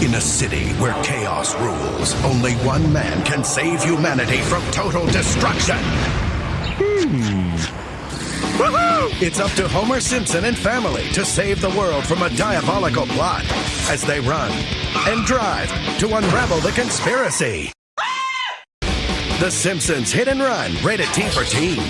In a city where chaos rules, only one man can save humanity from total destruction. It's up to Homer Simpson and family to save the world from a diabolical plot as they run and drive to unravel the conspiracy. The Simpsons Hit and Run, rated T for Teen.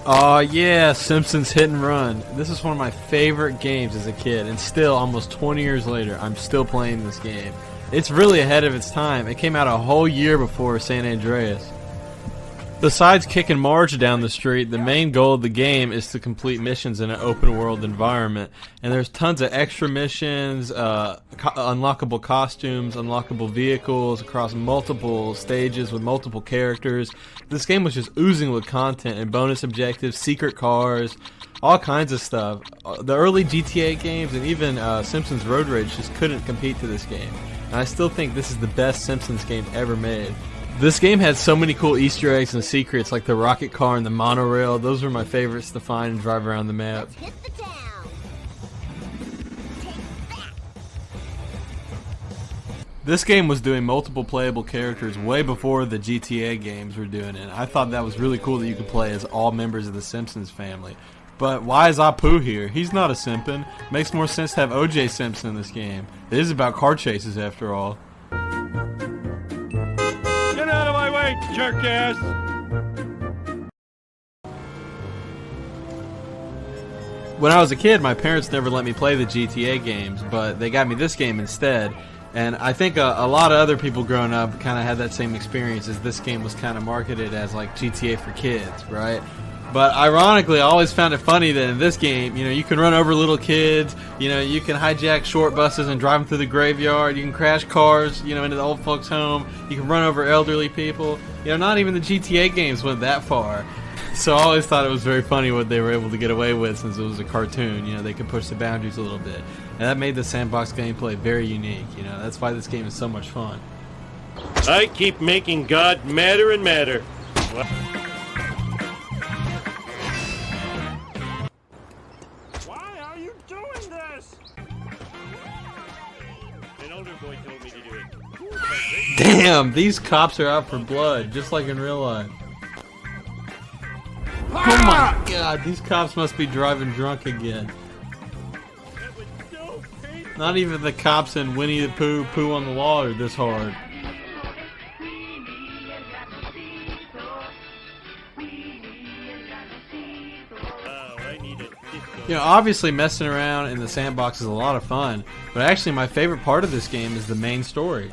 Oh yeah, Simpsons Hit and Run. This is one of my favorite games as a kid, and still, almost 20 years later, I'm still playing this game. It's really ahead of its time. It came out a whole year before San Andreas. Besides kicking Marge down the street, the main goal of the game is to complete missions in an open world environment. And there's tons of extra missions, unlockable costumes, unlockable vehicles across multiple stages with multiple characters. This game was just oozing with content and bonus objectives, secret cars, all kinds of stuff. The early GTA games and even Simpsons Road Rage just couldn't compete to this game. And I still think this is the best Simpsons game ever made. This game had so many cool Easter eggs and secrets, like the rocket car and the monorail. Those were my favorites to find and drive around the map. Hit the town. This game was doing multiple playable characters way before the GTA games were doing it. I thought that was really cool that you could play as all members of the Simpsons family. But why is Apu here? He's not a Simpson. Makes more sense to have O.J. Simpson in this game. It is about car chases after all. Jerk-ass! When I was a kid, my parents never let me play the GTA games, but they got me this game instead. And I think a lot of other people growing up kind of had that same experience, as this game was kind of marketed as like GTA for kids, right? But ironically, I always found it funny that in this game, you know, you can run over little kids, you know, you can hijack short buses and drive them through the graveyard, you can crash cars, you know, into the old folks' home, you can run over elderly people. You know, not even the GTA games went that far. So I always thought it was very funny what they were able to get away with since it was a cartoon. You know, they could push the boundaries a little bit. And that made the sandbox gameplay very unique. You know, that's why this game is so much fun. I keep making God madder and madder. Why are you doing this? An older boy told me to do it. Damn, these cops are out for blood, just like in real life. Oh my god, these cops must be driving drunk again. Not even the cops in Winnie the Pooh, Pooh on the Wall are this hard. You know, obviously messing around in the sandbox is a lot of fun, but actually my favorite part of this game is the main story.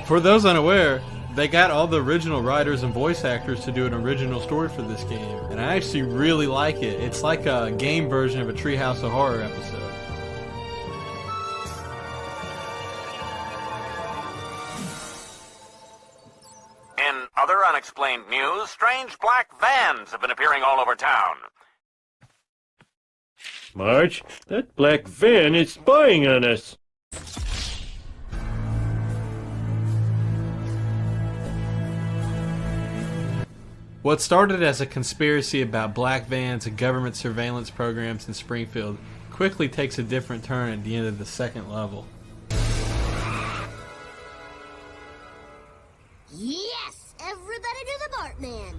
For those unaware, they got all the original writers and voice actors to do an original story for this game, and I actually really like it. It's like a game version of a Treehouse of Horror episode. In other unexplained news, strange black vans have been appearing all over town. Marge, that black van is spying on us. What started as a conspiracy about black vans and government surveillance programs in Springfield quickly takes a different turn at the end of the second level. Yes! Everybody do the Bartman!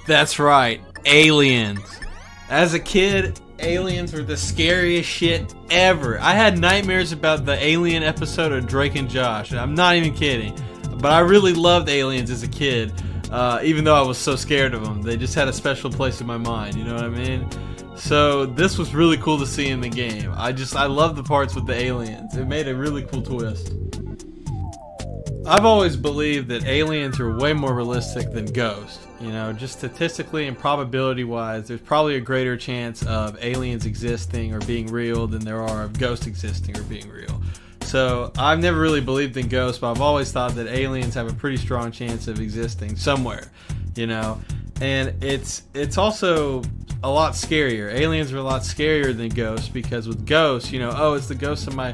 That's right, aliens. As a kid, aliens were the scariest shit ever. I had nightmares about the Alien episode of Drake and Josh. I'm not even kidding. But I really loved aliens as a kid, even though I was so scared of them. They just had a special place in my mind, you know what I mean? So this was really cool to see in the game. I love the parts with the aliens. It made a really cool twist. I've always believed that aliens are way more realistic than ghosts. You know, just statistically and probability wise, there's probably a greater chance of aliens existing or being real than there are of ghosts existing or being real. So I've never really believed in ghosts, but I've always thought that aliens have a pretty strong chance of existing somewhere, you know. And it's also a lot scarier. Aliens are a lot scarier than ghosts, because with ghosts, you know, oh, it's the ghost of my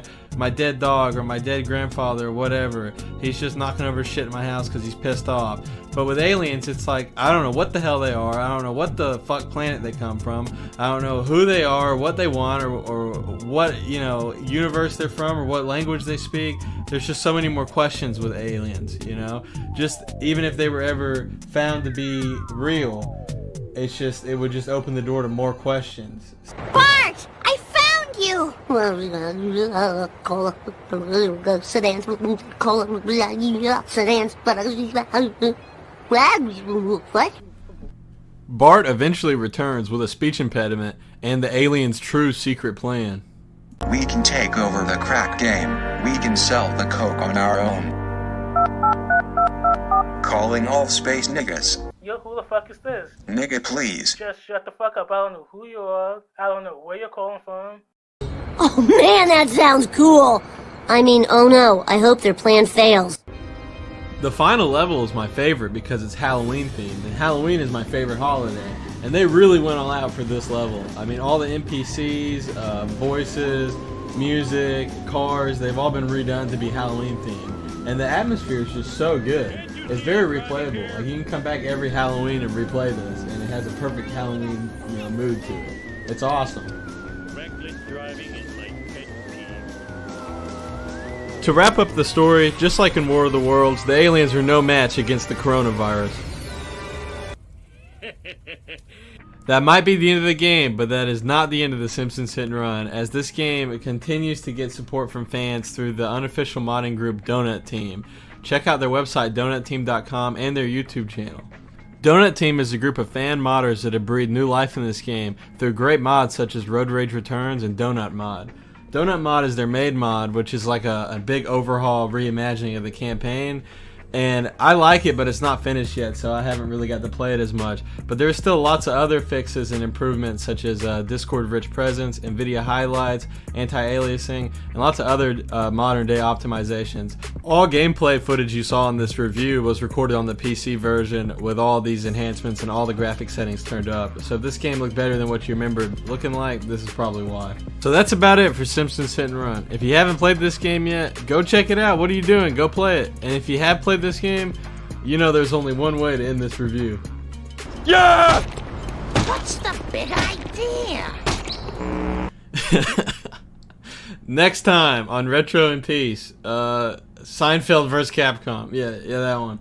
dead dog or my dead grandfather or whatever. He's just knocking over shit in my house because he's pissed off. But with aliens, it's like, I don't know what the hell they are. I don't know what the fuck planet they come from. I don't know who they are, what they want, or what, you know, universe they're from, or what language they speak. There's just so many more questions with aliens, you know? Just, even if they were ever found to be real, it would just open the door to more questions. Bart! I found you! Sedans, what? Bart eventually returns with a speech impediment and the aliens' true secret plan. We can take over the crack game. We can sell the coke on our own. Calling all space niggas. Yo, who the fuck is this? Nigga, please. Just shut the fuck up. I don't know who you are. I don't know where you're calling from. Oh man, that sounds cool! I mean, oh no, I hope their plan fails. The final level is my favorite because it's Halloween themed, and Halloween is my favorite holiday. And they really went all out for this level. I mean, all the NPCs, voices, music, cars, they've all been redone to be Halloween themed. And the atmosphere is just so good. It's very replayable. Like, you can come back every Halloween and replay this, and it has a perfect Halloween, you know, mood to it. It's awesome. Reckless driving is my pet peeve. To wrap up the story, just like in War of the Worlds, the aliens are no match against the coronavirus. That might be the end of the game, but that is not the end of the Simpsons Hit and Run, as this game continues to get support from fans through the unofficial modding group Donut Team. Check out their website donutteam.com and their YouTube channel. Donut Team is a group of fan modders that have breathed new life in this game through great mods such as Road Rage Returns and Donut Mod. Donut Mod is their main mod, which is like a big overhaul reimagining of the campaign. And I like it, but it's not finished yet, so I haven't really got to play it as much. But there's still lots of other fixes and improvements, such as Discord Rich Presence, NVIDIA Highlights, anti-aliasing, and lots of other modern-day optimizations. All gameplay footage you saw in this review was recorded on the PC version with all these enhancements and all the graphic settings turned up. So if this game looked better than what you remembered looking like, this is probably why. So that's about it for Simpsons Hit and Run. If you haven't played this game yet, go check it out. What are you doing? Go play it. And if you have played this game, you know there's only one way to end this review. Yeah! What's the big idea? Next time on Retro in Peace, Seinfeld vs. Capcom. Yeah, that one.